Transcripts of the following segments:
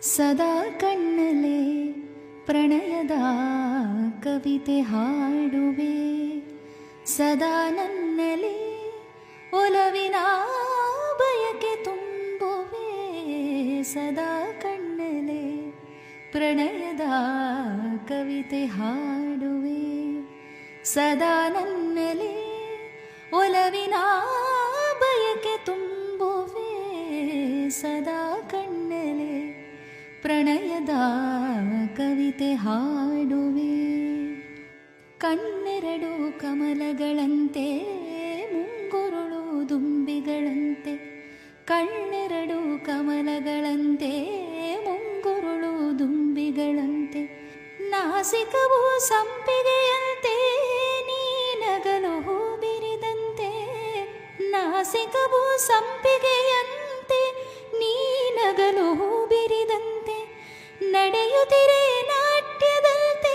ಸದಾ ಕಣ್ಣಲೆ ಪ್ರಣಯದ ಕವಿತೆ ಹಾಡುವೆ, ಸದಾ ನನ್ನಲ್ಲಿ ಒಲವಿನ ಬಯಕೆ ತುಂಬುವೆ. ಸದಾ ಕಣ್ಣಲೆ ಪ್ರಣಯದ ಕವಿತೆ ಹಾಡುವೆ, ಸದಾ ನನ್ನಲ್ಲಿ ಒಲವಿನ ಬಯಕೆ ತುಂಬುವೆ. ಸದಾ ಕಣ್ಣಲೆ ಪ್ರಣಯದ ಕವಿತೆ ಹಾಡುವೆ. ಕಣ್ಣೆರಡು ಕಮಲಗಳಂತೆ, ಮುಂಗುರುಳು ದುಂಬಿಗಳಂತೆ. ಕಣ್ಣೆರಡು ಕಮಲಗಳಂತೆ, ಮುಂಗುರುಳು ದುಂಬಿಗಳಂತೆ. ನಾಸಿಕವು ಸಂಪಿಗೆಯಂತೆ, ನೀನಗಲು ಹೂ ಬಿರಿದಂತೆ. ನಾಸಿಕವು ಸಂಪಿಗೆಯಂತೆ, ನೀನಗಲು ಹೂ ಬಿರಿದಂತೆ. ನಡೆಯುತ್ತಿರೆ ನಾಟ್ಯದಂತೆ,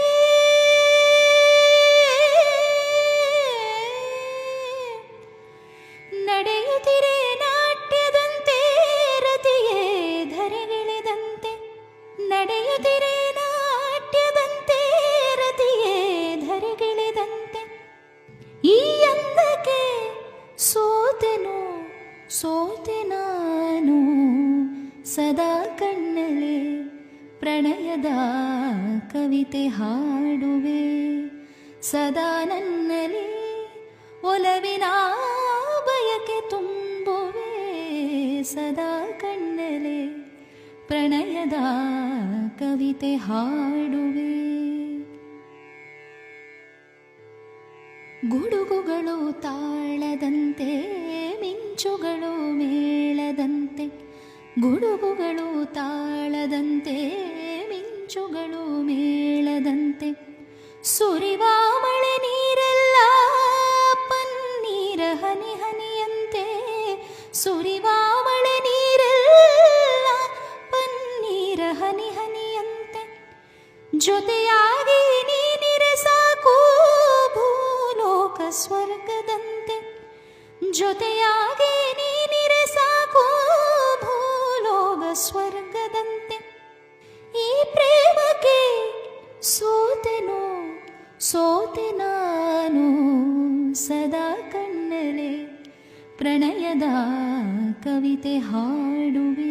ನಡೆಯುತ್ತಿರೆ ನಾಟ್ಯದಂತೆ. ರತಿಯೇ ಧರೆಗಿಳಿದಂತೆ, ನಡೆಯುತ್ತಿರೆ ನಾಟ್ಯದಂತೆ. ರತಿಯೇ ಧರೆಗಿಳಿದಂತೆ. ಈ ಅಂದಕ್ಕೆ ಸೋತೆನು, ಸೋತೆ ನಾನು. ಸದಾ ಕಣ್ಣಲೆ ಪ್ರಣಯದ ಕವಿತೆ ಹಾಡುವೆ, ಸದಾ ನನ್ನಲ್ಲಿ ಒಲವಿನ ಬಯಕೆ ತುಂಬುವೆ. ಸದಾ ಕಣ್ಣಲೆ ಪ್ರಣಯದ ಕವಿತೆ ಹಾಡುವೆ. ಗುಡುಗುಗಳು ತಾಳದಂತೆ, ಮಿಂಚುಗಳು ಮೇಳದಂತೆ. ಗುಡುಗುಗಳು ತಾಳದಂತೆ, ಮಿಂಚುಗಳು ಮೇಳದಂತೆ. ಸುರಿವ ಮಳೆ ನೀರೆಲ್ಲ ಪನ್ನೀರ ಹನಿ ಹನಿಯಂತೆ. ಸುರಿವ ಮಳೆ ನೀರೆಲ್ಲ ಪನ್ನೀರ ಹನಿ ಹನಿಯಂತೆ. ಜೊತೆಯಾಗಿ ನೀನಿರೆ ಸಾಕು ಭೂಲೋಕ ಸ್ವರ್ಗದಂತೆ. ಜೊತೆಯಾಗಿ ನೀನಿರೆ ಸಾಕು ಭೂಲೋಕ ಸ್ವರ್ಗದಂತೆ. ಈ ಪ್ರೇಮಕ್ಕೆ ಸೋತೆನು, ಸೋತೆ ನಾನು. ಸದಾ ಕಣ್ಣಲೆ ಪ್ರಣಯದ ಕವಿತೆ ಹಾಡುವೆ.